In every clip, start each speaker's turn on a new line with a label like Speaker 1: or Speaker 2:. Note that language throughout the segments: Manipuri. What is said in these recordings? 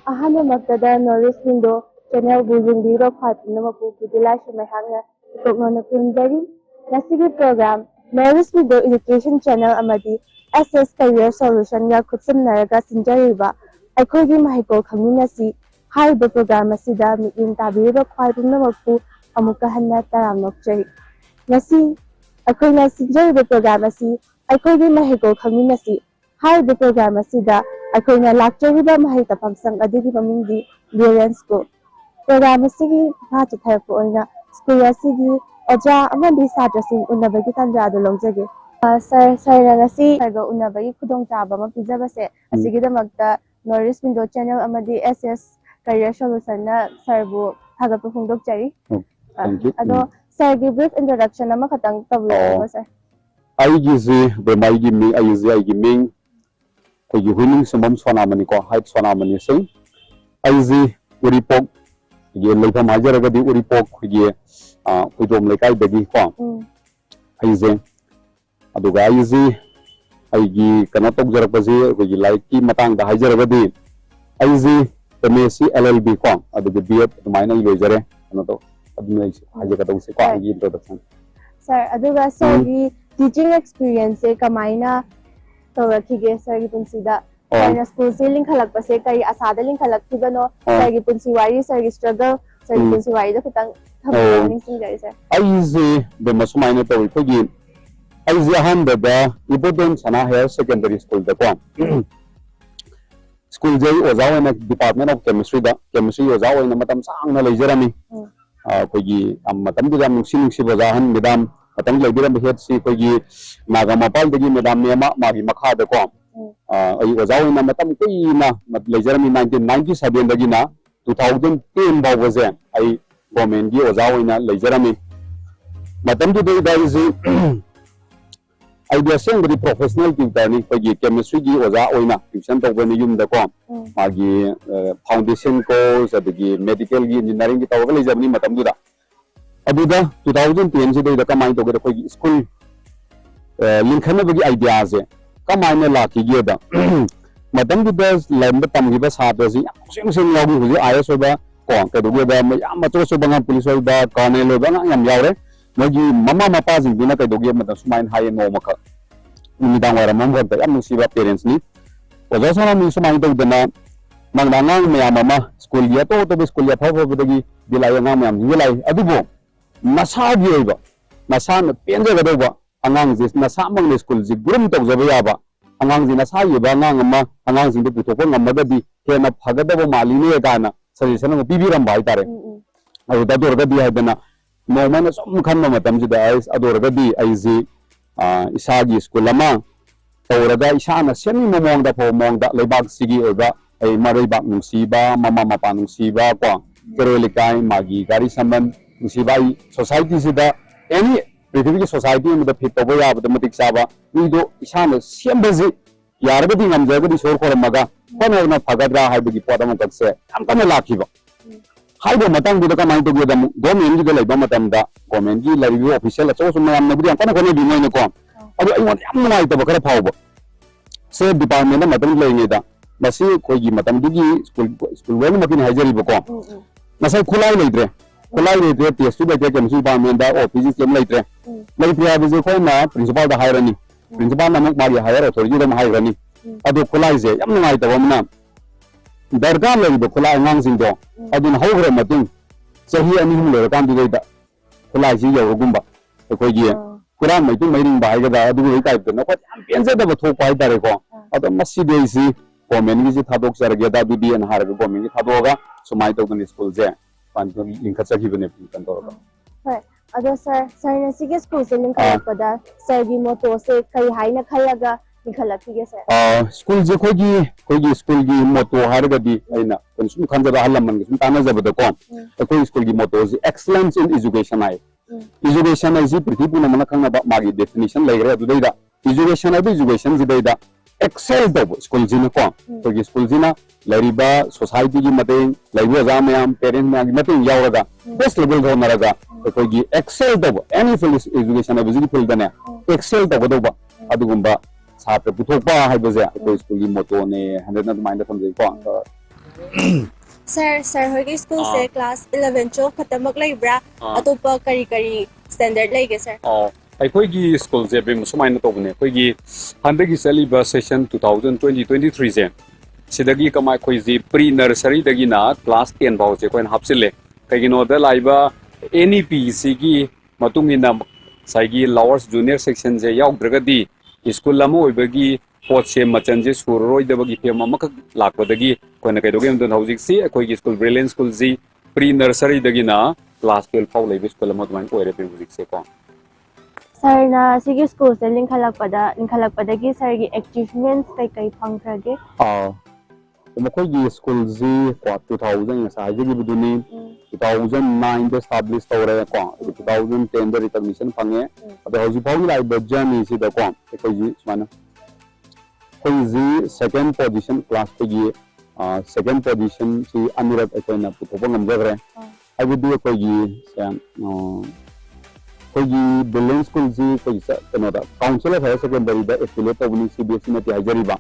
Speaker 1: Ahana Magdada Norris Window, Channel Building Bureau Part Namapu Pudilash Mahanga, Tokmona Punjari, Nasigi Program, Norris Window Education Channel Amadi, SS Career Solution Yakutsan Naraga Sinjariba, Eikhoigee Maheikol Khangminashi, Hariba Program Asida, Miin Tabira Part Namapu, Amukahana Taramokjari. Nasi, Eikhoigee Sinjariba Program Asi, Eikhoigee Maheikol Khangminashi, Hariba Program Asida, Eikhoigee Lakjariba Mahita Pamsang Adigi Mamindi, BRILLIANCE School. Program Asigi, Pata Therapy, School Asigi, Oja, Amandi Sadrasing, Unabagi Tanja Longzagi. Sir, Nasi, Sargo Unabagi Kudong Taba, Mapizabase, Asigi the Magda, Norris Window Channel Amadi SS Career Solution, Sarbu, Hagapu Doctari.
Speaker 2: Thank you.
Speaker 1: Ado, sir, give brief introduction na makatang tabulo, sir.
Speaker 2: Eikhoigee Maheikol Khangminashi winning Sumam Swanamani ko height Swanamani sing. Eikhoigee Uripok, Lefam Hajaragadi Uripok, Kudom Lekai Begi Farm. Eikhoigee Aduga Eikhoigee Kanatok Jarapasi, Laiki Matang the Hajaragadi. Eikhoigee MSc LLB Farm, Aduga BF, the minor user, Anato, Hajakatong Sequa introduction.
Speaker 1: Sir, Aduga, sir, teaching experience, Kamaina. So, sir, Punsida, school sailing Kalakpase, Kay Asadaling Kalakibano, Sir Punsiwari, Sir struggle, Sir Punsiwari, the Kutang, sir.
Speaker 2: Eikhoigee the Masumina Eikhoigee. Eikhoigee Handa, the Ibodan Sana Higher Secondary School, the Pom. School J was our Department of Chemistry, the chemistry was our in the Matam Sang, Jeremy. Eikhoigee, Matam Dam, Sing Shibazahan, Madam. Atang lagi dalam behat si Eikhoigee Nagamapal dagi Madam Nema magi MAKHA de ko ai ozau na matam kui na lejar mi 1997 dagi na 2010 ba waze ai government gi ozau na lejar mi matam tu dai dai si ai dia seng dari professional tutor ni Eikhoigee chemistry gi oza oina tuition to bani yum de ko magi foundation course adagi medical gi engineering gi tawga lejar ni matam du da Abuda 2010 se doi da kamai to ga Eikhoigee school linkhana bagi ideas e kamai na laki ge da madam du da lemba tamgi ba sa da si sing sing yaw gi hu IS ba ko ka du ga ma yam ma to so banga police ba colonel ba ngam yaw re magi mama mapa jing bina ka du ge ma da sumain haye no ma ka ni dang wara mam ga da yam si ba parents ni o da sana mi sumain to da na mang dangang me mama school ya to school ya thaw ba gi dilai ngam yam ni lai adu bo Nasagi oiba nasana penja gadaba angang jis nasamang le school ji gurum tok jaba ba angang ji nasagi ba ngang ma angang jing de puthok ngamada di hena phagadaba maline kana suggestion mo pibiram bai tare adu da dor ga di hadana no mana som khanna matam ji da ais ador ga di aiji isagi school ama tawraga isana semi momong da pho mong da lebak sigi oiba ai marai bak nungsi ba mama mapa nungsi ba ko kerolikai magi gari samban Musibai society sida any Prithvi society में फिट तब या मतिक साबा मीदो इसाना सेम्बजी यारगदी ngamjagadi sor koramaga kono phagatra haibagi podam kakse amkana lakhiba haibo matang du ka mai to gedam government gi laiba matam da government gi laibi official acho so mayam nabudi amkana kono di noi ko adu ai mon yam nai to bakara phawba se department na matam lei da masi Eikhoigee matam du gi school wen makin hajari ba ko nasai khulai leitre Kulai le test ba ke chemistry department da office kem leitre abise ko na principal da hire ni principal na mak mari hire authority da hire ni adu kulai je yam ngai ta wamna darga le do kulai ngang sing do adu na hawre matung sahi ani hum le kan du da kulai ji yo gumba Eikhoigee kuran mai tu mai ring ba ga da adu ri type na ko yam pense da ba thok pai tare ko adu masi de si government gi thadok sar ge da du di an har ga government gi thadoga sumai to kan school je Linkachakibane Kantora.
Speaker 1: Right. Other sir, Nasi school selling Kalakada, Sir Moto, say Kai Haina Kalaga, Nikalaki, sir.
Speaker 2: School Eikhoigee school gi motto Hargadi, Aina, Consum Kanjaba Halaman, Tanaza the Com. Eikhoigee school gi motto is excellence in education. Education is a pretty Punamakanga Magi definition like Data. Education of education Zida. Excel to school jina ko Eikhoigee school jina lariba society gi mateng laibu exam parent ma mateng yauraga best level do naraga Eikhoigee excel to any field education of field dane excel to do ba adugumba satra puthokpa haibaje Eikhoigee school gi motto ne 100 na mind samjai ko
Speaker 1: Sir, hoigi school se class 11 12 khatamak leibra atopa kari standard leige sir.
Speaker 2: Eikhoigee school je bim sumaina tobne eikhoigee handagi saliba session 2020-23 je sidagi kama eikhoiji pre nursery dagi na class 10 baw je koin hapsile kaigino da laiba NEP sigi matungina saigi lowers junior section je yaugdragadi school lamo oibagi pot se machan je surroi dabagi fem amak lakwadagi koina kaidogem don hauzik si eikhoigi school brilliance school ji pre nursery dagi na class 12 faw leibe school lamo dman ko ere bim hauzik se ko
Speaker 1: Sir na sige school se linkhalakpada gi sir gi achievements kai phangrage.
Speaker 2: MAKHA school Z 2000 sa haji buduni 2009 de establish tawre ko 2010 de recognition phange ado haji phawi lai journey si da ko MAKHA smana MAKHA second position class pe second position si anirat akoina puthopang amjagre I would do MAKHA brilliance school ji council of higher secondary da affiliate of CBSE na tihajariba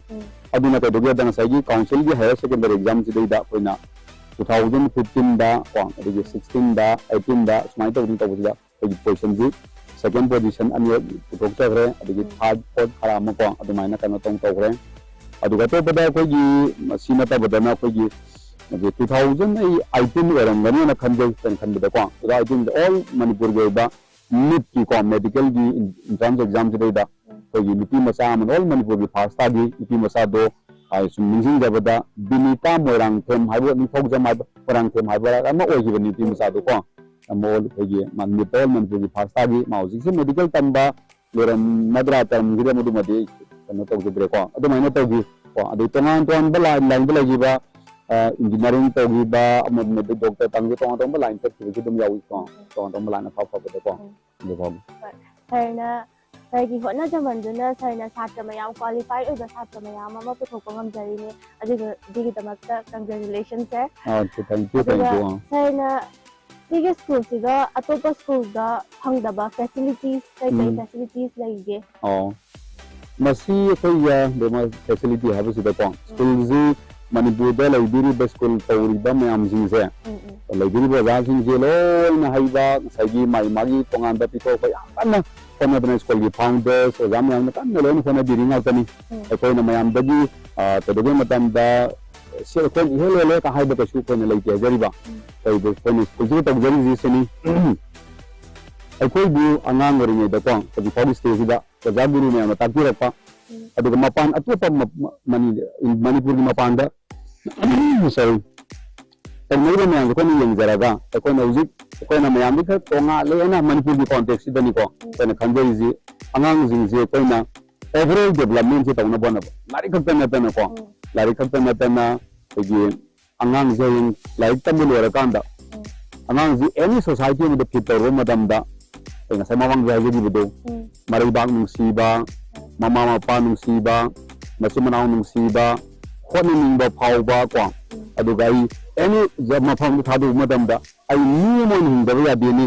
Speaker 2: aduna ka dogia dang sagi council gi higher secondary exam ji da koina 2015 da ko 16 da 18 da smai to din to da position ji second position ani puthok chagre adigi third fourth harama ko adumai na kana tong togre aduga to bada ko gi masina ta badana ko gi 2018 eram gani na khanje kan bada ko 2018 all manipur ge ba NEET की medical की entrance exam से देदा तो ये नीति मसा मन all manipur की first study नीति मसा दो आई सुमिंजिंग जबदा बिनीता मोरंग थेम हाइबो निफोक जमा मोरंग थेम हाइबो अमा ओही नीति मसा दो को अमोल होगी manipur की first study माउजिक से medical तंबा लेरम मद्रा तम गिरे मुदु मदे कनो तो जबरे को अदो माइनो तो gi को अदो तंगान तो अनबला लाइन बला जीबा engineering to giba amod med doctor tang to to line ta ki dum yawi ko to line fa fa ko de ko
Speaker 1: Sir na sir gi hona jaman duna sir na satra mayam qualify oiba satra mayam ama puthokpa ngamjari ne adiga digi tamakta congratulations sir.
Speaker 2: Thank you
Speaker 1: Sir na sige school siga atopa school da phangdaba facilities kai facilities laige
Speaker 2: masi ko ya de facility have sida ko school ji manipur da laibiri ba school tawri ba mayam jing se laibiri ba ja jing je lo na haiba sagi mai magi tongan da pito ko ana kona da school gi founders exam yang kan lo ni kona diri ngal tani ko na mayam da gi to de matam da se ko hello le ka haiba ka shu ko na laite jari ba kai de ko ni school ji ta jari ji se ni ai bu angang ori ne da ko ko police station da ka guru ne ma ta ki rakpa aduga mapan atopa manipur gi mapan da sorry tengmai da mayam ko ni yang jaraga ko na uji ko na mayam ka tonga le na manipur gi context da ni ko na khanjai ji angang jing je ko na overall development je tawna bona lari khakta na ko lari khakta na gi angang je like tamul wara kanda angang ji any society with the people madam da na sa mawang jaji gi budo mari bang nungsiba mama mapa nungsiba masumanaw nungsiba khoni ningba phawba ko aduga ai any jama pham thadu madam da ai ni mo hingda ya de ni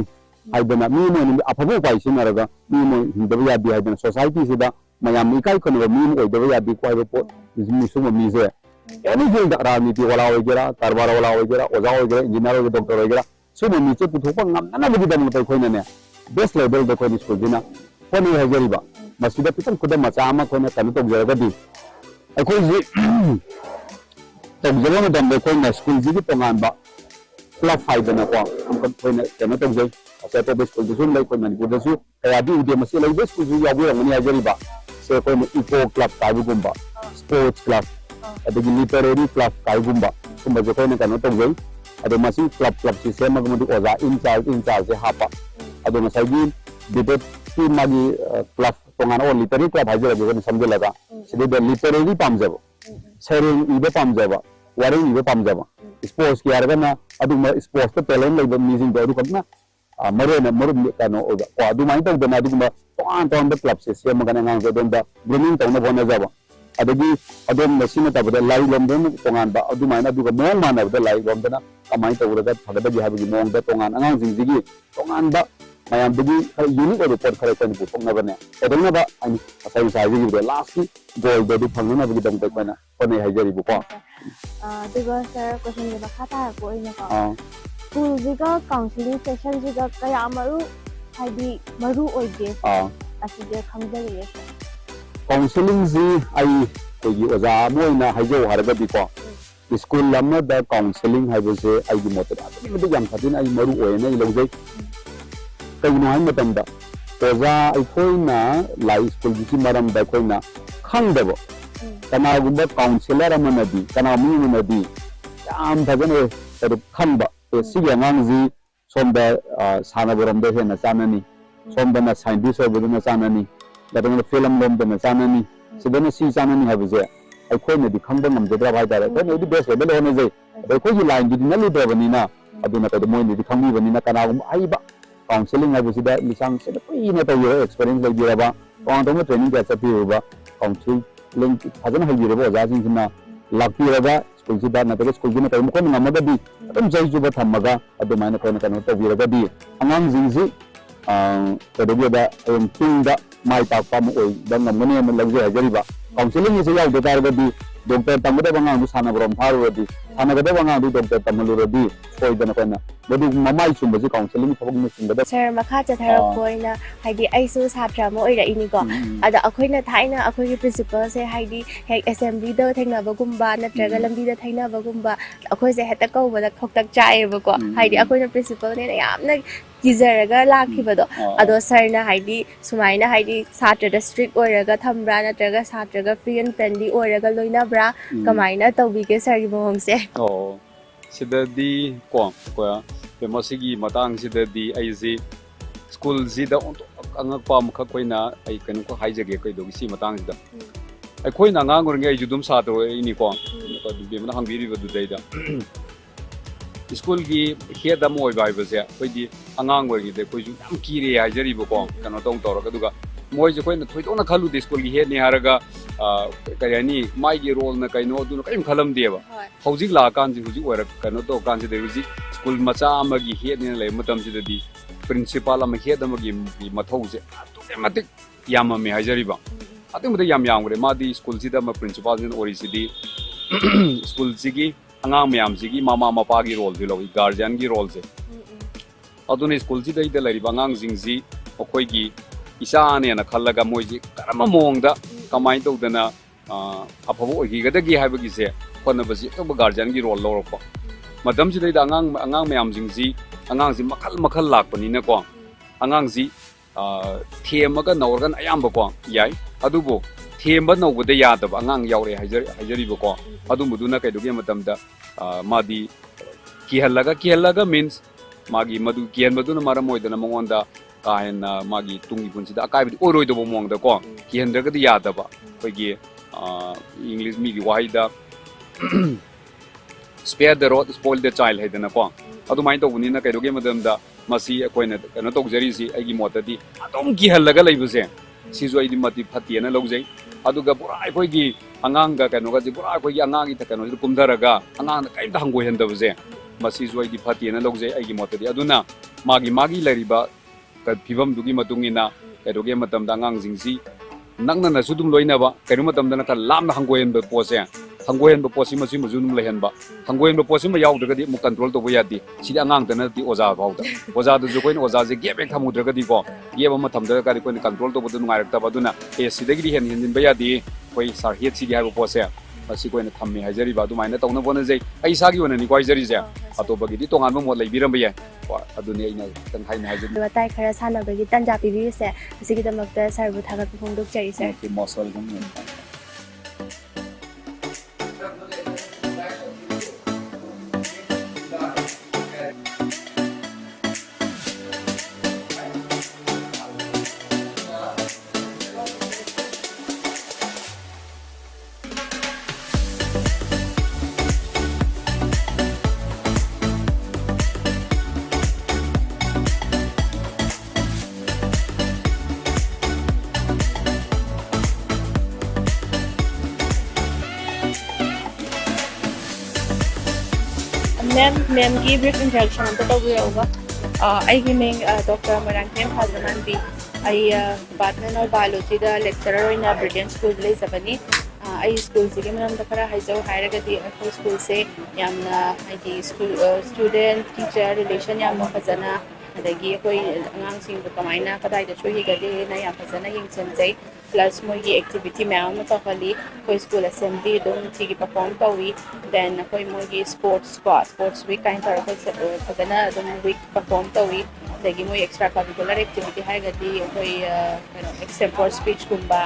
Speaker 2: ai bana mi mo ni aphabu pai sinaraga mi mo hingda ya de ai society sida mayam mi kai kono mi mo de ya de ko ai po mi suma mi je any field da ramiti wala wajera karbara wala wajera oja wajera engineer wajera doctor wajera suma mi che puthopa ngam na bi da mo tai khoina ne best level da ko ni school dina ko ni hajeriba masida pitan kuda macha ama ko na kanu to jaraga di ai ko ji to jelo na dambe ko na school ji to ngan ba club fight na ko am ko na kanu to jai asa to best school du sun lai ko man ko da su kaya di udia masi lai best school ya bu ngani hajeriba se ko ni eco club ka bu gumba sports club adagi literary club ka gumba kumba je ko na kanu to jai ado masi club si se mag mu oza in charge hapa ado masai gi debate si magi club tongan o literary club hajera je ko samje laga sidi de literary pamjaba sharing ibe pamjaba waring ibe pamjaba sports ki arga na adu sports to talent lai bam music do kadna mare na maru kano o adu mai ta dana adu ma ton the club se magana ngang ko don da grooming ta na bona jaba adagi adom machine ta bada lai lom don tongan ba adu mai na adu ko mong mana bada lai lom dana kamai ta ura da phagada ji habi mong da tongan angang jing jigi tongan ba mayamdagi unique odo pot khare koin putok na bane odong ba ani asai sai gi de last ki goal do phangna na bagi dam ta koina one haijari bu ko
Speaker 1: duga sir question ni ba khata ko ina ko school jiga counseling session jiga kaya haidi maru oige asige khamjari
Speaker 2: counseling ji ai ko gi oja moina haijo haraga bi ko school lamna da counseling haibase ai gi mota da ni yam thadin ai maru oina lojai kai no hai matam da oja ai koina lai school gi maram da koina khangdabo kana gumba counselor amanadi kana mu manadi yam thagane khamba si yang ji somda sanaboram da hena sanani somda na scientist obuduna sanani da film lom da sanani sidana si sanani habise ai koina di khangda ngam jadra bai da ko ne di best level hone jai ai ko ji line di na lu da bani na aduna ka mo ni di khammi bani na kana gum ai ba counseling habise da lisang se da pui na ta yo experience lai dira ba on to training ka sapi ba counseling phajana hai dira ba ja sing na lakti ra ba school ji da na ta school ji na ta mo ko ngam da di adum jai ju ba thamaga aduma na ko na kana ta dira ga di angang jing ji ta do da ting da mai ta pa mo oi da ngam ne mo lagje hajari ba counseling is yaw de tar ga di doctor tamada banga du sana brom tharu di sana ga banga du doctor tamalu di koi da na kana bodu mamai sum ba counseling thobok ni sum da
Speaker 1: sir makha cha thar koina haidi ai su satra mo ira ini ko ada akhoina thaina akhoi principal se haidi hek assembly da thaina ba gumba natraga lambi da thaina ba gumba akhoi se heta ko ba da khoktak chae ba ko haidi akhoina principal ne yamna gizaraga lakhibado ado sir na haidi sumaina haidi satra da strict oiraga thambra natraga satra ga free and friendly oiraga loina bra kamaina tawbi ke sir gi bong se
Speaker 2: sidadi ko masigi matang sidadi aizi school zida angak pa mukha koina ai kanu ko haijage koi do si matang zida ai koina ngang ngai judum sa to ini ko be mana hangbiri du dai da school gi head am oi bai base koi di angang oi gi de koi ju yam kire haijari bo ko kanu tong tor ka duga moi je koina thoi tona khalu de school gi head ni haraga kayani mai gi role na kaino du kaim khalam deba hojik la kan ji hojik ora kanu to kan ji de hojik school macha amagi head ni lai matam ji di principal am head amagi mathau je automatic yam me hajari ba ating mudai yam gre ma di school ji da ma principal ni ori si di school ji gi angang myam ji gi mama mapa gi role di lo guardian gi role je adune school ji dai da lai bangang jing ji okoi gi isa ne na khallaga moi ji karama mong da kamai to dana aphabo gi ga da gi haiba gi se khona ba ji to guardian gi role lo ro madam ji da angang myam jing ji angang ji makhal lak pani na ko angang ji themaga nawrgan ayam ba ko yai adubo themba nawba da ya da angang yaure hajari ba ko adu mudu na kai duge madam da madi kihallaga means magi madu kian madu na mara moi da na mongon da kain magi tungi punsi da kai bi oroi do mong da ko kian da ga da ya da ba ko gi english mi gi wai da spare the rod spoil the child hedana ko adu mai to buni na kai doge madam da masi akoina kana to jari si ai gi mota di adom ki halaga lai buse si zo ai di mati phati na logjai adu ga pura ai koi gi angang ga kanu ga ji pura koi gi angang gi ta kanu kumdaraga angang da kai da hangoi handa buse masi zo ai di phati na logjai ai gi mota di aduna magi lariba ka phibam dugi matungina kai doge madam da angang jingsi nangna na sudum loina ba kai madam da na ka lam hangoi hen ba pose hanggoyen ba posi masu majunum lehen ba hanggoyen ba posi ma yaw daga di mu control to boya di si angang tana di oza ba da oza du jo koin oza je gebe khamu daga di ko gebe ma tham daga ka koin control to bodu ngai rakta ba duna e si dagi hen hin ba ya di koi sar het si di ha ba pose asi koin thammi hajari ba du mai na tawna bona je ai sa gi wona ni koi jari je ato bagi di tongan ba mo lai biram ba ya adu ne ina tang hai na hajari
Speaker 1: ba tai khara sana ba gi tanja pi bi se asi gi damak ta sar bu thaga phong dok chai sir
Speaker 2: ki mosal gum ne
Speaker 1: ma'am ki brief introduction am to tawbi hoga
Speaker 3: ꯑꯩꯒꯤ ꯃꯤꯡ ꯗꯣꯛꯇꯔ ꯃꯣꯏꯔꯥꯡꯊꯦꯝ ꯐꯥꯖꯃꯟꯕꯤ ꯑꯩ ꯗꯤꯄꯥꯔꯠꯃꯦꯟ ꯑꯣꯐ ꯕꯥꯏꯑꯣꯂꯣꯖꯤꯗ ꯂꯦꯛꯆꯔꯔ ꯑꯣꯏꯅ ꯕ꯭ꯔꯤꯂꯤꯌꯟ ꯁ꯭ꯀꯨꯜꯗ ꯂꯩꯖꯕꯅꯤ ꯑꯩ ꯁ꯭ꯀꯨꯜꯁꯤꯒꯤ ꯃꯔꯝꯗ ꯈꯔ ꯍꯥꯏꯖꯧ ꯍꯥꯏꯔꯒꯗꯤ ꯑꯩꯈꯣꯏ ꯁ꯭ꯀꯨꯜꯁꯦ ꯌꯥꯝꯅ ꯍꯥꯏꯗꯤ ꯁ꯭ꯇꯨꯗꯦꯟ ꯇꯤꯆꯔ ꯔꯤꯂꯦꯁꯟ ꯌꯥꯝꯅ ꯐꯖꯅ ꯑꯗꯒꯤ ꯑꯩꯈꯣꯏ ꯑꯉꯥꯡꯁꯤꯡꯕꯨ ꯀꯃꯥꯏꯅ ꯀꯗꯥꯏꯗ ꯁꯣꯏꯈꯤꯒꯗꯦꯅ ꯌꯥꯝ ꯐꯖꯅ ꯌꯦꯡꯁꯤꯟꯖꯩ ꯄ꯭ꯂꯁ ꯃꯣꯏꯒꯤ ꯑꯦꯛꯇꯤꯚꯤꯇꯤ ꯃꯌꯥꯝ ꯑꯃ ꯇꯧꯍꯜꯂꯤ ꯑꯩꯈꯣꯏ ꯁ꯭ꯀꯨꯜ ꯑꯦꯁꯦꯝꯕ꯭ꯂꯤ ꯑꯗꯨꯝ ꯅꯨꯡꯇꯤꯒꯤ ꯄꯔꯐꯣꯔꯝ ꯇꯧꯏ ꯗꯦꯟ ꯑꯩꯈꯣꯏ ꯃꯣꯏꯒꯤ ꯁ꯭ꯄꯣꯔꯠꯁ ꯋꯤꯛ ꯀꯥꯏꯅ ꯇꯧꯔꯒ ꯑꯩꯈꯣꯏ ꯐꯖꯅ ꯑꯗꯨꯝ ꯋꯤꯛ ꯄꯔꯐꯣꯔꯝ ꯇꯧꯏ ꯑꯗꯒꯤ ꯃꯣꯏ ꯑꯦꯛꯁꯇ꯭ꯔꯥ ꯀꯔꯤꯀꯨꯂꯔ ꯑꯦꯛꯇꯤꯚꯤꯇꯤ ꯍꯥꯏꯔꯒꯗꯤ ꯑꯩꯈꯣꯏ ꯀꯩꯅꯣ ꯑꯦꯛꯁꯦꯝꯄꯣꯔ ꯁ꯭ꯄꯤꯆꯀꯨꯝꯕ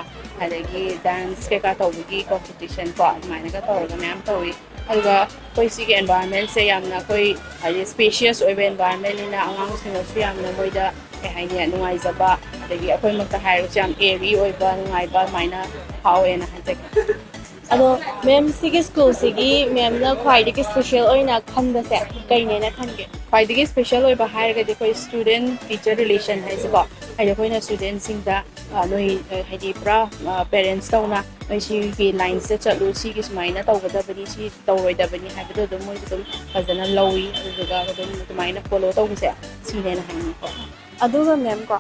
Speaker 3: ꯑꯗꯒꯤ ꯗꯥꯟꯁ ꯀꯩꯀꯥ ꯇꯧꯕꯒꯤ ꯀꯣꯝꯄꯤꯇꯤꯁꯟ ꯀꯣ ꯑꯗꯨꯃꯥꯏꯅꯒ ꯇꯧꯔꯒ ꯃꯌꯥꯝ ꯇꯧꯏ ꯑꯗꯨꯒ ꯑꯩꯈꯣꯏ ꯁꯤꯒꯤ ꯑꯦꯟꯚꯥꯏꯔꯟꯃꯦꯟꯁꯦ ꯌꯥꯝꯅ ꯑꯩꯈꯣꯏ ꯍꯥꯏꯗꯤ ꯁ꯭ꯄꯦꯁꯤꯌꯁ ꯑꯣꯏꯕ ꯑꯦꯟꯚꯥꯏꯔꯟꯃꯦꯟꯅꯤꯅ ꯑꯉꯥꯡꯁꯤꯡꯅꯁꯨ ꯌꯥꯝꯅ ꯃꯣꯏꯗ ꯀꯩ ꯍꯥꯏꯅꯤ ꯅꯨꯡꯉꯥꯏꯖꯕ ꯑꯗꯒꯤ ꯑꯩꯈꯣꯏꯃꯛꯇ ꯍꯥꯏꯔꯒꯁꯨ ꯌꯥꯝ ꯑꯦꯔꯤ ꯑꯣꯏꯕ ꯅꯨꯡꯉꯥꯏꯕ ꯑꯗꯨꯃꯥꯏꯅ ꯐꯥꯎꯋꯦꯅ ꯍꯥꯏꯖꯒꯦ
Speaker 1: ꯑꯗꯣ ꯃꯦꯝ ꯁꯤꯒꯤ ꯁ꯭ꯀꯨꯜꯁꯤꯒꯤ ꯃꯦꯝꯅ ꯈ꯭ꯋꯥꯏꯗꯒꯤ ꯁ꯭ꯄꯦꯁꯦꯜ ꯑꯣꯏꯅ ꯈꯟꯕꯁꯦ ꯀꯩꯅꯦꯅ ꯈꯟꯒꯦ
Speaker 3: ꯈ꯭ꯋꯥꯏꯗꯒꯤ ꯁ꯭ꯄꯦꯁꯦꯜ ꯑꯣꯏꯕ ꯍꯥꯏꯔꯒꯗꯤ ꯑꯩꯈꯣꯏ ꯁ꯭ꯇꯨꯗꯦꯟ ꯇꯤꯆꯔ ꯔꯤꯂꯦꯁꯟ ꯍꯥꯏꯁꯤꯀꯣ ꯍꯥꯏꯗꯤ ꯑꯩꯈꯣꯏꯅ ꯁ꯭ꯇꯨꯗꯦꯟꯁꯤꯡꯗ ꯅꯣꯏ ꯍꯥꯏꯗꯤ ꯄꯨꯔꯥ ꯄꯦꯔꯦꯟꯁ ꯇꯧꯅ ꯅꯣꯏ ꯁꯤꯒꯤ ꯂꯥꯏꯟꯁꯤꯗ ꯆꯠꯂꯨ ꯁꯤꯒꯤ ꯁꯨꯃꯥꯏꯅ ꯇꯧꯒꯗꯕꯅꯤ ꯁꯤ ꯇꯧꯔꯣꯏꯗꯕꯅꯤ ꯍꯥꯏꯕꯗꯣ ꯑꯗꯨꯝ ꯃꯣꯏꯁꯨ ꯑꯗꯨꯝ ꯐꯖꯅ ꯂꯧꯏ ꯑꯗꯨꯗꯨꯒ ꯑꯗꯨꯝ ꯑꯗꯨꯃꯥꯏꯅ ꯐꯣꯂꯣ ꯇꯧꯕꯁꯦ ꯁꯤꯅꯦꯅ ꯍꯥꯏꯅꯤꯡꯉꯤꯀꯣ
Speaker 1: ꯑꯗꯨꯒ ꯃꯦꯝ ꯀꯣ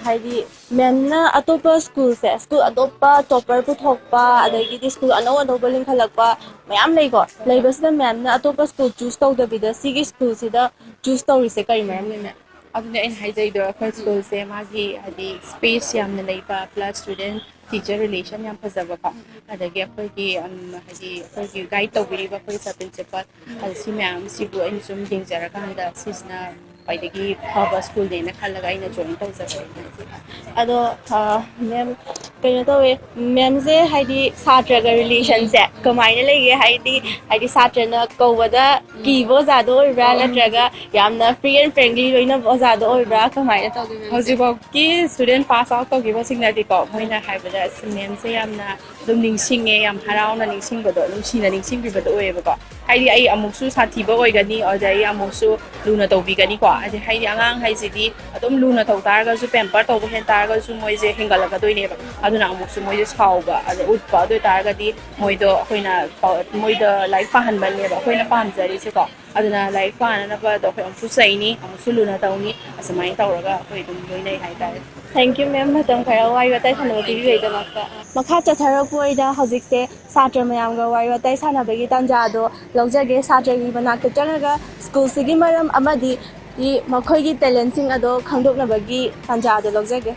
Speaker 1: ꯍꯥꯏꯗꯤ ꯃꯦꯝꯅ ꯑꯇꯣꯞꯄ ꯁ꯭ꯀꯨꯜꯁꯦ ꯁ꯭ꯀꯨꯜ ꯑꯇꯣꯞꯄ ꯇꯣꯞꯄꯔ ꯄꯨꯊꯣꯛꯄ ꯑꯗꯒꯤꯗꯤ ꯁ꯭ꯀꯨꯜ ꯑꯅꯧ ꯑꯅꯧꯕ ꯂꯤꯡꯈꯠꯂꯛꯄ ꯃꯌꯥꯝ ꯂꯩꯀꯣ ꯂꯩꯕꯁꯤꯗ ꯃꯦꯝꯅ ꯑꯇꯣꯞꯄ ꯁ꯭ꯀꯨꯜ ꯆꯨꯁ ꯇꯧꯗꯕꯤꯗ ꯁꯤꯒꯤ ꯁ꯭ꯀꯨꯜꯁꯤꯗ ꯆꯨꯁ ꯇꯧꯔꯤꯁꯦ ꯀꯔꯤ ꯃꯔꯝꯒꯤꯅ
Speaker 3: ꯑꯗꯨꯅꯦ ꯑꯩꯅ ꯍꯥꯏꯖꯩꯗꯣ ꯑꯩꯈꯣꯏ ꯁ꯭ꯀꯨꯜꯁꯦ ꯃꯥꯒꯤ ꯍꯥꯏꯗꯤ ꯁ꯭ꯄꯦꯁ ꯌꯥꯝꯅ ꯂꯩꯕ ꯄ꯭ꯂꯁ ꯁ꯭ꯇꯨꯗꯦꯟ ꯇꯤꯆꯔ ꯔꯤꯂꯦꯁꯟ ꯌꯥꯝ ꯐꯖꯕꯀꯣ ꯑꯗꯒꯤ ꯑꯩꯈꯣꯏꯒꯤ ꯍꯥꯏꯗꯤ ꯑꯩꯈꯣꯏꯒꯤ ꯒꯥꯏꯗ ꯇꯧꯕꯤꯔꯤꯕ ꯑꯩꯈꯣꯏ ꯁꯕ ꯄ꯭ꯔꯤꯟꯁꯤꯄꯜ ꯁꯤ ꯃꯌꯥꯝꯁꯤꯕꯨ ꯑꯩꯅ ꯁꯨꯝ ꯌꯦꯡꯖꯔꯀꯥꯟꯗ ꯁꯤꯁꯤꯅ ꯈ꯭ꯋꯥꯏꯗꯒꯤ ꯐꯕ ꯁ꯭ꯀꯨꯜꯅꯦꯅ ꯈꯜꯂꯒ ꯑꯩꯅ ꯖꯣꯏꯟ ꯇꯧꯖꯕꯅꯦ
Speaker 1: ꯑꯗꯣ ꯃꯦꯝ ꯀꯩꯅꯣ ꯇꯧꯋꯦ ꯃꯦꯝꯁꯦ ꯍꯥꯏꯗꯤ ꯁꯥꯇ꯭ꯔꯒ ꯔꯤꯂꯦꯁꯟꯁꯦ ꯀꯃꯥꯏꯅ ꯂꯩꯒꯦ ꯍꯥꯏꯗꯤ ꯁꯥꯇ꯭ꯔꯅ ꯀꯧꯕꯗ ꯀꯤꯕ ꯑꯣꯖꯥꯗꯣ ꯑꯣꯏꯕ꯭ꯔꯥ ꯅꯠꯇ꯭ꯔꯒ ꯌꯥꯝꯅ ꯐ꯭ꯔꯤ ꯑꯦꯟ ꯐ꯭ꯔꯦꯡꯂꯤ ꯂꯣꯏꯅꯕ ꯑꯣꯖꯥꯗꯣ ꯑꯣꯏꯕ꯭ꯔꯥ ꯀꯃꯥꯏꯅ ꯇꯧꯒꯦ ꯃꯦꯝꯁꯦ
Speaker 3: ꯍꯧꯖꯤꯛꯐꯥꯎꯀꯤ ꯁ꯭ꯇꯨꯗꯦꯟ ꯄꯥꯁ ꯑꯥꯎꯠ ꯇꯧꯈꯤꯕꯁꯤꯡꯅꯗꯤꯀꯣ ꯃꯣꯏꯅ ꯍꯥꯏꯕꯗ ꯃꯦꯝꯁꯦ ꯌꯥꯝꯅ ꯑꯗꯨꯝ ꯅꯤꯡꯁꯤꯡꯉꯦ ꯌꯥꯝ ꯍꯔꯥꯎꯅ ꯅꯤꯡꯁꯤꯡꯕꯗꯣ ꯅꯨꯡꯁꯤꯅ ꯅꯤꯡꯁꯤꯡꯕꯤꯕꯗꯣ ꯑꯣꯏꯌꯦꯕꯀꯣ ꯍꯥꯏꯗꯤ ꯑꯩ ꯑꯃꯨꯛꯁꯨ ꯁꯥꯊꯤꯕ ꯑꯣꯏꯒꯅꯤ ꯑꯗꯩ ꯑꯃꯨꯛꯁꯨ ꯂꯨꯅ ꯇꯧꯕꯤꯒꯅꯤꯀꯣ ꯍꯥꯏꯗꯤ ꯑꯉꯥꯡ ꯍꯥꯏꯁꯤꯗꯤ ꯑꯗꯨꯝ ꯂꯨꯅ ꯇꯧ ꯇꯥꯔꯒꯁꯨ ꯄꯦꯝꯄꯔ ꯇꯧꯕ ꯍꯦꯟ ꯇꯥꯔꯒꯁꯨ ꯃꯣꯏꯁꯦ ꯍꯦꯟꯒꯠꯂꯛꯀꯗꯣꯏꯅꯦꯕ ꯑꯗꯨꯅ ꯑꯃꯨꯛꯁꯨ ꯃꯣꯏꯁꯦ ꯁꯥꯎꯕ ꯑꯗ ꯎꯠꯄ ꯑꯗꯨ ꯑꯣꯏꯇꯥꯔꯒꯗꯤ ꯃꯣꯏꯗꯣ ꯑꯩꯈꯣꯏꯅ ꯃꯣꯏꯗ ꯂꯥꯏꯔꯤꯛ ꯄꯥꯍꯟꯕꯅꯦꯕ ꯑꯩꯈꯣꯏꯅ ꯄꯥꯝꯖꯔꯤꯁꯦꯀꯣ ꯑꯗꯨꯅ ꯂꯥꯏꯔꯤꯛ ꯄꯥꯅꯅꯕꯗꯣ ꯑꯩꯈꯣꯏ ꯑꯃꯨꯛꯁꯨ ꯆꯩꯅꯤ ꯑꯃꯨꯛꯁꯨ ꯂꯨꯅ ꯇꯧꯅꯤ ꯑꯁꯨꯃꯥꯏꯅ ꯇꯧꯔꯒ ꯑꯩꯈꯣꯏ ꯑꯗꯨꯝ ꯂꯣꯏꯅꯩ ꯍꯥꯏꯇꯥꯔꯦ
Speaker 1: ꯊꯦꯡꯛ ꯌꯨ ꯃꯦꯝ ꯃꯇꯝ ꯈꯔ ꯋꯥꯔꯤ ꯋꯥꯇꯥꯏ ꯁꯥꯟꯅꯕ ꯄꯤꯕꯤꯕꯒꯤꯗꯃꯛꯇ ꯃꯈꯥ ꯆꯠꯊꯔꯛꯄ ꯑꯣꯏꯅ ꯍꯧꯖꯤꯛꯁꯦ ꯁꯥꯇ꯭ꯔ ꯃꯌꯥꯝꯒ ꯋꯥꯔꯤ ꯋꯥꯇꯥꯏ ꯁꯥꯟꯅꯕꯒꯤ ꯇꯥꯟꯖꯥꯗꯣ ꯂꯧꯖꯒꯦ ꯁꯥꯇ꯭ꯔꯒꯤ ꯃꯅꯥꯛꯇ ꯆꯪꯉꯒ ꯁ꯭ꯀꯨꯜꯁꯤꯒꯤ ꯃꯔꯝ ꯑꯃꯗꯤ ꯃꯈꯣꯏꯒꯤ ꯇꯦꯂꯦꯟꯁꯤꯡ ꯑꯗꯣ ꯈꯪꯗꯣꯛꯅꯕꯒꯤ ꯇꯥꯟꯖꯥꯗꯣ ꯂꯧꯖꯒꯦ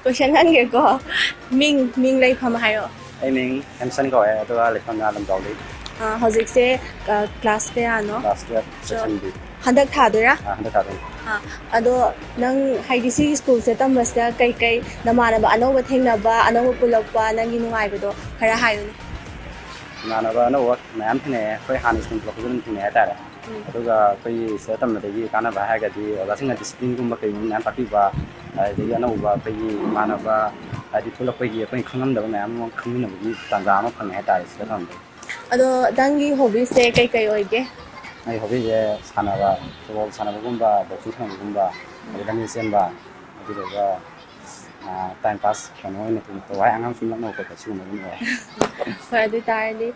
Speaker 1: ꯀꯣꯏꯁꯟ ꯍꯪꯒꯦꯀꯣ ꯃꯤꯡ ꯂꯩꯐꯝ ꯍꯥꯏꯔꯛꯑꯣ
Speaker 4: ꯑꯩ ꯃꯤꯡ ꯑꯦꯝꯁꯟ ꯀꯧꯋꯦ ꯑꯗꯨꯒ ꯂꯩꯐꯝꯅ ꯂꯝꯖꯥꯎꯗꯩ
Speaker 1: ꯍꯧꯖꯤꯛꯁꯦ ꯀ꯭ꯂꯥꯁ ꯀꯌꯥꯅꯣ
Speaker 4: ꯀ꯭ꯂꯥꯁ 12 ꯁꯦꯛꯁꯟ B
Speaker 1: ꯍꯟꯗꯛ ꯊꯥꯗꯣꯏꯔꯥ
Speaker 4: ꯍꯟꯗꯛ ꯊꯥꯗꯣꯏꯅꯤ
Speaker 1: ꯑꯗꯣ ꯅꯪ ꯍꯥꯏꯗꯤ ꯁꯤꯒꯤ ꯁ꯭ꯀꯨꯜꯁꯦ ꯇꯝꯕꯁꯤꯗ ꯀꯩꯀꯩ ꯅꯃꯥꯟꯅꯕ ꯑꯅꯧꯕ ꯊꯦꯡꯅꯕ ꯑꯅꯧꯕ ꯄꯨꯜꯂꯛꯄ ꯅꯪꯒꯤ ꯅꯨꯡꯉꯥꯏꯕꯗꯣ ꯈꯔ ꯍꯥꯏꯌꯨꯅꯦ
Speaker 4: ꯏꯃꯥꯟꯅꯕ ꯑꯅꯧꯕ ꯃꯌꯥꯝ ꯊꯦꯡꯅꯩꯌꯦ ꯑꯩꯈꯣꯏ ꯍꯥꯟꯅ ꯁ꯭ꯀꯨꯜ ꯄꯨꯜꯂꯛꯄꯁꯨ ꯑꯗꯨꯝ ꯊꯦꯡꯅꯩ ꯍꯥꯏꯇꯥꯔꯦ ꯑꯗꯨꯒ ꯑꯩꯈꯣꯏꯒꯤ ꯁꯤꯗ ꯇꯝꯕꯗꯒꯤ ꯀꯥꯟꯅꯕ ꯍꯥꯏꯔꯒꯗꯤ ꯑꯣꯖꯥꯁꯤꯡꯅ ꯗꯤꯁꯤꯄ꯭ꯂꯤꯟꯒꯨꯝꯕ ꯀꯩꯒꯨꯝꯕ ꯃꯌꯥꯝ ꯇꯥꯛꯄꯤꯕ ꯑꯗꯒꯤ ꯑꯅꯧꯕ ꯑꯩꯈꯣꯏꯒꯤ ꯏꯃꯥꯟꯅꯕ ꯍꯥꯏꯗꯤ ꯄꯨꯜꯂꯛꯄꯒꯤ ꯑꯩꯈꯣꯏꯅ ꯈꯪꯉꯝꯗꯕ ꯃꯌꯥꯝ ꯑꯃ ꯈꯪꯃꯤꯟꯅꯕꯒꯤ ꯇꯥꯟꯖꯥ ꯑꯃ ꯐꯪꯉꯦ ꯍꯥꯏꯇꯥꯔꯦ ꯁꯤꯗ ꯇꯝꯕꯗꯒꯤ
Speaker 1: ꯑꯗꯣ ꯅꯪꯒꯤ ꯍꯣꯕꯤꯁꯦ ꯀꯩꯀꯩ ꯑꯣꯏꯒꯦ
Speaker 4: ꯑꯩ ꯍꯣꯕꯤꯁꯦ ꯁꯥꯟꯅꯕ ꯐꯨꯠꯕꯣꯜ ꯁꯥꯟꯅꯕꯒꯨꯝꯕ ꯕꯣꯛꯁꯤꯡ ꯁꯥꯟꯅꯕꯒꯨꯝꯕ ꯑꯗꯩ ꯂꯝꯖꯦꯜ ꯆꯦꯟꯕ ꯑꯗꯨꯗꯨꯒ ꯇꯥꯏꯝ ꯄꯥꯁ ꯀꯩꯅꯣ ꯑꯣꯏꯅ ꯇꯧꯕ ꯍꯥꯏ ꯑꯉꯥꯡ ꯁꯨꯝ ꯂꯛꯅꯕ ꯈꯣꯠꯄ ꯁꯤꯒꯨꯝꯕ ꯑꯗꯨꯝ ꯑꯣꯏ
Speaker 1: ꯍꯣꯏ ꯑꯗꯨ ꯇꯥꯔꯗꯤ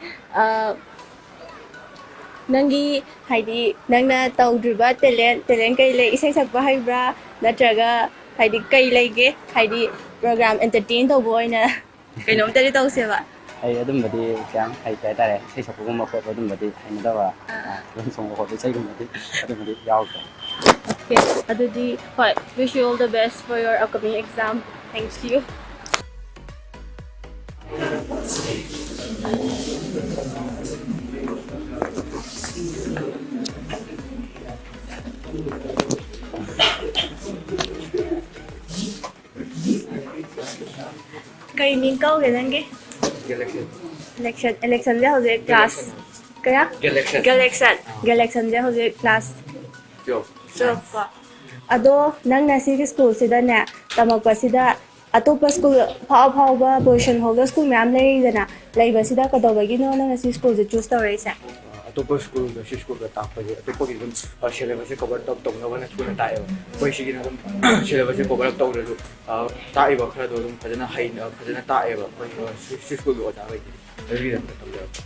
Speaker 1: ꯅꯪꯒꯤ ꯍꯥꯏꯗꯤ ꯅꯪꯅ ꯇꯧꯗ꯭ꯔꯤꯕ ꯇꯦꯂꯦꯟ ꯀꯩ ꯂꯩ ꯏꯁꯩ ꯁꯛꯄ ꯍꯩꯕ꯭ꯔꯥ ꯅꯠꯇ꯭ꯔꯒ ꯍꯥꯏꯗꯤ ꯀꯩ ꯂꯩꯒꯦ ꯍꯥꯏꯗꯤ ꯄ꯭ꯔꯣꯒ꯭ꯔꯥꯝ ꯑꯦꯟꯇꯔꯇꯦꯟ ꯇꯧꯕ ꯑꯣꯏꯅ ꯀꯩꯅꯣꯝꯇꯗꯤ ꯇꯧꯁꯦꯕ
Speaker 4: ꯑꯩ ꯑꯗꯨꯝꯕꯗꯤ ꯀꯌꯥꯝ ꯍꯩꯇꯦ ꯍꯥꯏꯇꯥꯔꯦ ꯏꯁꯩ ꯁꯛꯄꯒꯨꯝꯕ ꯈꯣꯠꯄ ꯑꯗꯨꯝꯕꯗꯤ ꯍꯩꯅꯗꯕ ꯐꯤꯂꯝ ꯆꯣꯡꯕ ꯈꯣꯠꯄ ꯏꯁꯩꯒꯨꯝꯕꯗꯤ ꯑꯗꯨꯝꯕꯗꯤ ꯌꯥꯎꯗ꯭ꯔꯦ
Speaker 1: ꯑꯣꯀꯦ ꯑꯗꯨꯗꯤ ꯍꯣꯏ wish you all the best for your upcoming exam thanks you ꯀꯩ ꯃꯤꯡ ꯀꯧꯒꯦ ꯅꯪꯒꯤ ꯏꯂꯦꯛꯁꯟꯁꯦ ꯍꯧꯖꯤꯛ ꯀ꯭ꯂꯥꯁ ꯀꯌꯥ ꯒꯦꯂꯦꯛꯁꯟꯁꯦ ꯍꯧꯖꯤꯛ ꯀ꯭ꯂꯥꯁ 12 ꯀꯣ ꯑꯗꯣ ꯅꯪꯅ ꯁꯤꯒꯤ ꯁ꯭ꯀꯨꯜꯁꯤꯗꯅꯦ ꯇꯝꯃꯛꯄꯁꯤꯗ ꯑꯇꯣꯞꯄ ꯁ꯭ꯀꯨꯜ ꯑꯐꯥꯎꯕ ꯄꯣꯖꯤꯁꯟ ꯍꯣꯜꯗꯔ ꯁ꯭ꯀꯨꯜ ꯃꯌꯥꯝ ꯂꯩꯔꯤꯗꯅ ꯂꯩꯕꯁꯤꯗ ꯀꯩꯗꯧꯕꯒꯤꯅꯣ ꯅꯪꯅ ꯁꯤ ꯁ꯭ꯀꯨꯜꯁꯦ ꯆꯨꯁ ꯇꯧꯔꯛꯏꯁꯦ
Speaker 5: ꯑꯇꯣꯞꯄ ꯁ꯭ꯀꯨꯜꯗ ꯁꯤ ꯁ꯭ꯀꯨꯜꯗ ꯇꯥꯛꯄꯁꯦ ꯑꯇꯣꯞꯄꯒꯤ ꯑꯗꯨꯝ ꯁꯤꯂꯦꯕꯁꯁꯦ ꯀꯣꯚꯔ ꯇꯧꯅꯕꯅ ꯊꯨꯅ ꯇꯥꯛꯑꯦꯕ ꯑꯩꯈꯣꯏ ꯁꯤꯒꯤꯅ ꯑꯗꯨꯝ ꯁꯤꯂꯦꯕꯁꯁꯦ ꯀꯣꯚꯔ ꯑꯞ ꯇꯧꯗ꯭ꯔꯁꯨ ꯇꯥꯛꯏꯕ ꯈꯔꯗꯣ ꯑꯗꯨꯝ ꯐꯖꯅ ꯇꯥꯛꯑꯦꯕ ꯑꯩꯈꯣꯏ ꯁꯤ ꯁ꯭ꯀꯨꯜꯒꯤ ꯑꯣꯖꯥꯈꯩꯗꯤ ꯑꯗꯨꯒꯤꯗꯃꯛꯇ ꯇꯧꯖꯔꯛꯄ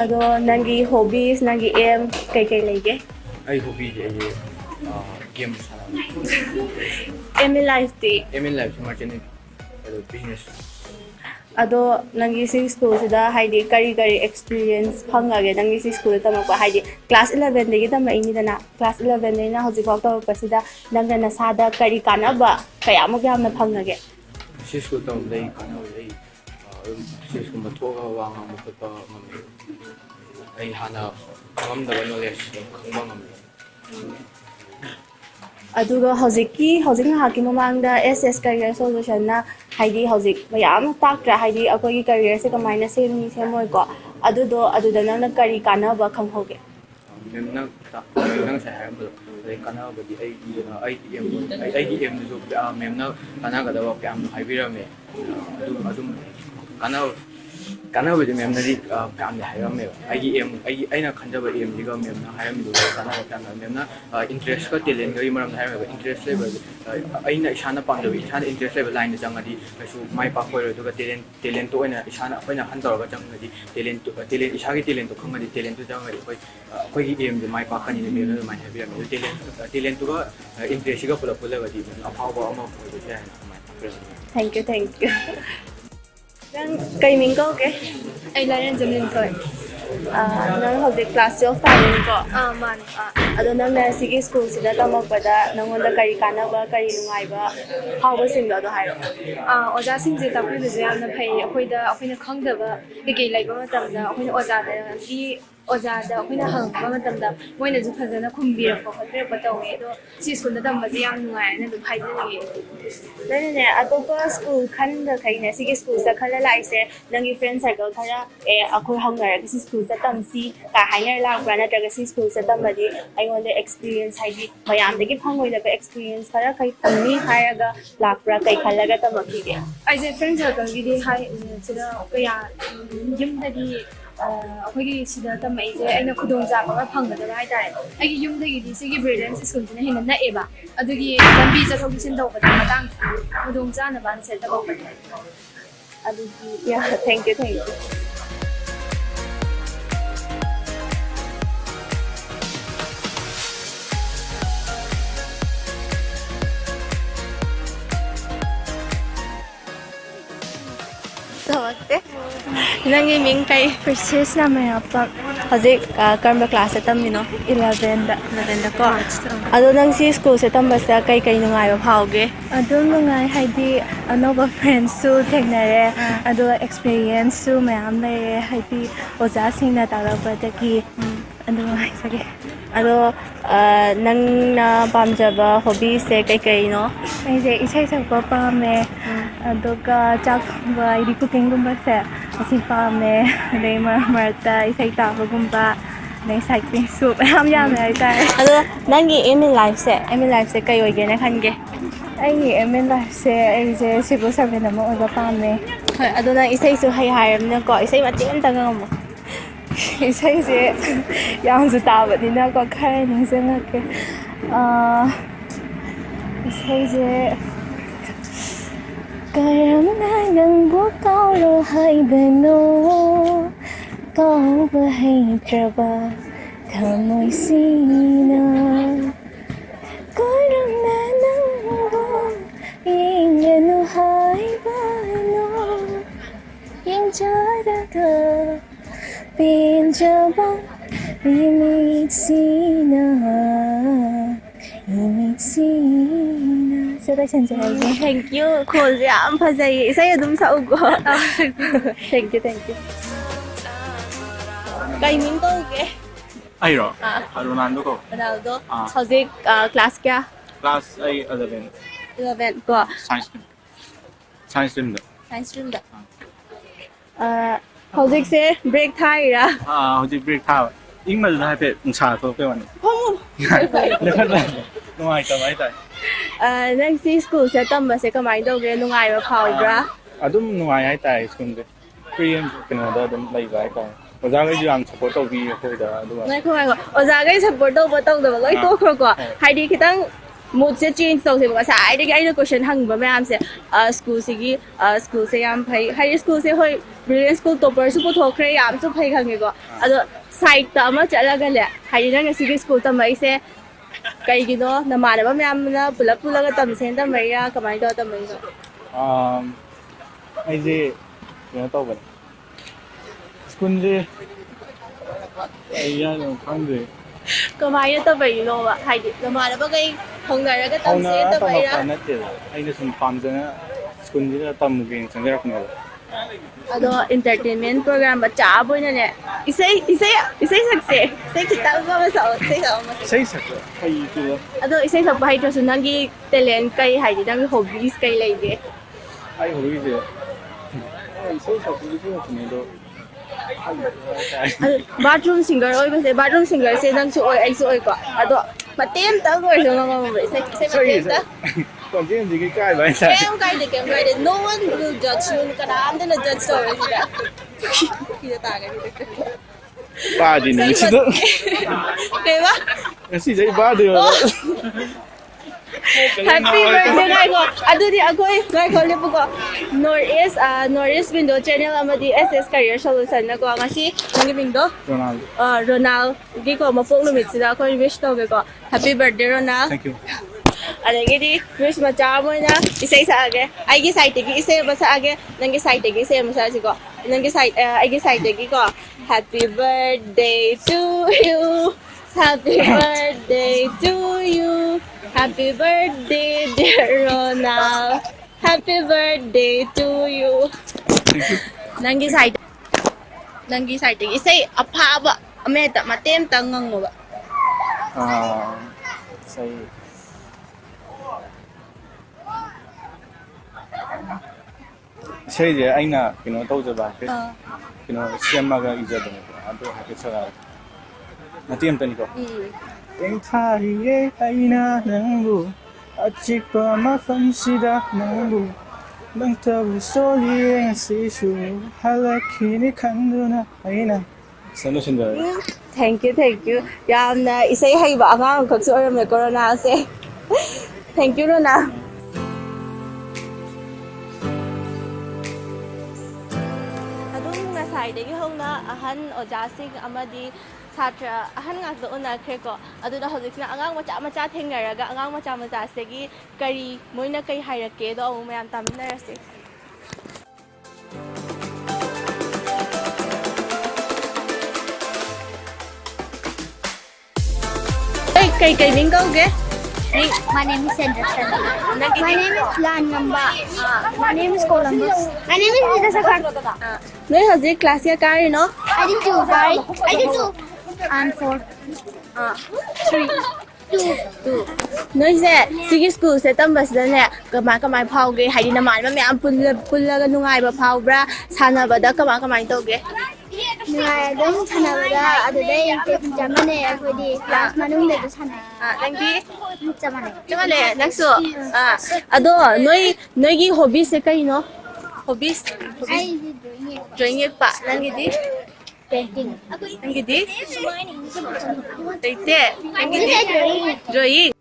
Speaker 3: ado nangi hobbies nangi aim kai kai lege
Speaker 5: ai hobby je game sana
Speaker 3: aim in life ti
Speaker 5: in life ma chene business
Speaker 3: ado nangi si school sida haidi kari experience phangage nangi si school tamakwa haidi class 11 degi tama ini dana class 11 ne na hoji fak taw pasida nangna na sada kari kanaba kaya mo gyam na phangage
Speaker 5: si school taw lei kana lei si school ma thoga wa nga mo pa ngam ai hana ngam da knowledge khangba ngam
Speaker 3: aduga hojik na haki mamangda SS career solution na haidi hojik mayam takra haidi akoi career se kamaina semni semoi ko aduda nang kari kana ba khanghoge
Speaker 5: memna ta nang sa ham ai kana ba di ai IDM jo memna kana ga da ba pyam haibira me adum kana ba di memna di pyam ne haibira me IDM aina khanja ba em diga memna haibira me do kana ba pyam memna interest ka talent ga maram haibira interest level aina isana pam da isana interest level line jang adi su mai pa khoi do ga talent to aina isana aina han da ga jang adi talent isagi talent to khang adi talent to jang adi koi em de mai pa khani ne me mai haibira me talent to ga interest ga pula ga di apaw ba ama ko de
Speaker 3: thank you nang kai ming ko ke
Speaker 6: ai la ren jamlin ko
Speaker 3: nang hojik class 12 tarin ko
Speaker 6: man
Speaker 3: ado nang na sige school sida tamakpada nangonda kari kana ba kari lungai ba hawba sing do hairo
Speaker 6: oja sing je ta pri je yamna phai akhoi na khangdaba ke lai ba matam da akhoi na oja da di oja da akhoi na hang ba matam da moina ju phajana khumbira ko khotre ba tawe do si school da tam ba je yam nungai na du phai je
Speaker 3: ne atopa school khan da kai na sige school sa khala lai se nangi friend circle khara akhoi hangar si school sa tam si ka hainer la bra na ta si school sa tam ba di I want the experience haidi mayam degi phangoi la experience khara kai tamni hayaga lakra kai khalaga tamaki ge
Speaker 6: ai je friend circle gi di hai sida kaya yum da di akhoi sida tam ai je aina khudong ja ba phangda da hai tare ai yum da gi di sigi brilliance school na hina na eba adugi lambi ja thok sin do ba matang khudong ja na ban se ta ba
Speaker 3: adugi yeah thank you nangi ming kai
Speaker 6: Precious na may apa
Speaker 3: hojik karma class sa tamino
Speaker 6: 11 da
Speaker 3: ko ado nang si school sa tambasa kai nungai ba phauge
Speaker 6: adum nungai haidi anova friends su thegnare ado experience su mayam lere haidi oja singna taraba daki ado hai sage
Speaker 3: ado nang na pamjaba hobby se kai no
Speaker 6: ai je isai sakpa pame ado ka chak ba iri cooking gumba se asi pame dei marta isai ta gumba nei cycling su yam ai tai
Speaker 3: ado nangi aim in life se kai oige na khange
Speaker 6: ai ni aim in life se ai je civil servant na mo oja pame
Speaker 3: hoi ado nang isai su hairam na ko isai matin ta ngam
Speaker 6: isai je yang zu ta ba ni na ko khai ning se na ke isai je karam na nang bu kao lo hai beno kao ba hai traba thamoi sina karam na nang bu ing no hai ba no yang jara ka pin jaba imit sina so that's enjoying.
Speaker 3: thank you cool yam phajai isai adum sa ugo thank you kai ming ko ge
Speaker 7: ai ro Ronaldo ko
Speaker 3: Ronaldo hojik class kya
Speaker 7: class ai 11
Speaker 3: ko
Speaker 7: science stream da
Speaker 3: hojik se break thai ra
Speaker 7: hojik break tha ing ma da pe sa tho pe wan le khat la nuai ta mai tai
Speaker 3: nang si school sa tamba se kamai do ge nungai ba phau bra
Speaker 7: adum nuai ai tai school de korean kena da dum lai bai ko oja ga yam support to bi ko da du
Speaker 3: nai ko oja ga support do ba to da loi to ko haidi kitang mood se change tau se ba sa ai de ai na question hang ba ma'am se school se gi school se yam phai high school se hoi brilliant school topper su pu thokre yam su phai khang go ado side ta ma chala ga le hai na nga si school ta mai se kai gi no na ma ba ma'am na pulap pulaga tam sen ta mai ya kamai do ta mai do
Speaker 7: ai je you know tau ba school je ai ya no khang de
Speaker 3: kamai ta bai no ba hai di na ma ba kai hong na ra ga tam sen ta bai ra
Speaker 7: ai na sum pam jana school je tam ge sang ra khne
Speaker 3: ado entertainment program ba cha boy na ne isai sakse sai kita ba sa sai
Speaker 7: sak ai tu
Speaker 3: ado isai sak ba hai to su nangi talent kai hai di nang hobbies kai lai ge
Speaker 7: ai hobby je ai sai sak tu ne do
Speaker 3: bathroom singer oi ba se bathroom singer se nang su oi ai su oi ko ado patem ta go so ngam ba sai patem ta
Speaker 7: còn chứ gì cái cài vậy sao
Speaker 3: em cài de kem right no one will judge you kada am de na judge so oi da ki ta ga ni
Speaker 7: ba gì này chứ
Speaker 3: ke ba
Speaker 7: cái gì đấy ba được
Speaker 3: happy birthday ngai ko adu di agoi ngai ko le bu ko northeast window channel amadi ss career solution na ko ngasi ngi ming do ronald gi ko ma pok lu mit sida ko wish to ko happy birthday ronald
Speaker 7: thank you
Speaker 3: adagidi wish ma cha mo na isai sa age ai gi side gi isai ba sa age nangi side gi isai ma sa si ko nangi side ai gi side gi ko happy birthday to you happy birthday to you happy birthday dear Ronald happy birthday to you nangi side gi isai apha ba ame ta matem tangang mo ba
Speaker 7: say Saya anh là cái nó tâu giờ bà cái nó xem mà cái giờ đó anh tôi hay cái sao là tiêm tên có tiếng thai ye anh na nang bu achik pa ma fan sida nang bu bang tàu số liên sĩ su halakini khanduna aina solution rồi
Speaker 3: thank you yamna isai hay ba nga khak su ram corona se thank you Rona dagi hona ahan ojasing amadi satra ahan ngak do na kheko adu da hojikna angang macha thengnaraga angang macha segi kari moina kai hairake do amu mayam taminarase kai bingo ge
Speaker 8: My name is Anderson. My name is Lan Ngamba. My name is Columbus. My name is Nida Sakhar.
Speaker 3: Noi hoje class ya kari no?
Speaker 8: I did 2, right? I did 2. And 4. 3. 2.
Speaker 3: Noi se sigi school se tambas da ne kamai phau ge haidi na man ma me am pulla ga nungai ba phau bra sana ba da kamai to ge
Speaker 8: Nungai dong sana ba da adu dai ke jamane akodi class manung de sana.
Speaker 3: Nangdi
Speaker 8: jamane
Speaker 3: nakso ado noi gi hobby se kai no hobbies
Speaker 8: I did
Speaker 3: drawing ek pa nangi di
Speaker 8: painting.
Speaker 3: nangi di tete nangi di drawing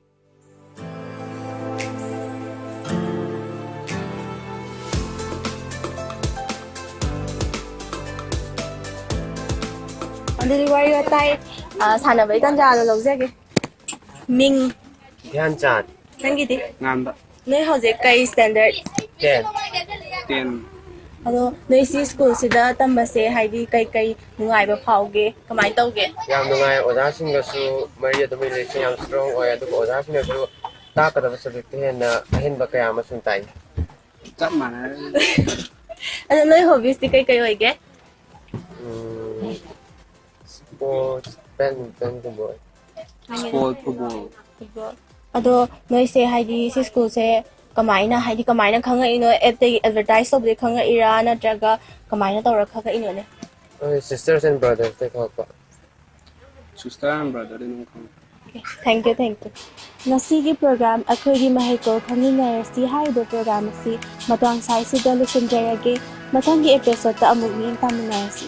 Speaker 3: Andiri wari ga tai sana bai tan ja lo je ge Ming
Speaker 9: Dhyan Chand
Speaker 3: nangi di
Speaker 9: Ngamba
Speaker 3: noi hoje kai standard
Speaker 9: 10
Speaker 3: ado noi si school sida tambase haidi kai nungai ba phauge kamai tauge
Speaker 9: yam nungai oja singasu mari adu relation yam strong oya adu oja singasu ta kada subject hena hin ba kaya ma sun tai chap mana
Speaker 3: ado noi hobbies ti kai hoige
Speaker 9: sports badminton football
Speaker 3: football ado noi se haidi si school se kamaina khangai no advertise of the khanga ira na traga kamaina tawra khaga ino ne
Speaker 9: sisters and brothers they call
Speaker 7: sister and brother in
Speaker 3: okay thank you nasigi program Eikhoigee Maheikol Khangminashi haido program si matang sai si dolution jarage mathangi episode ta amug ni taminasi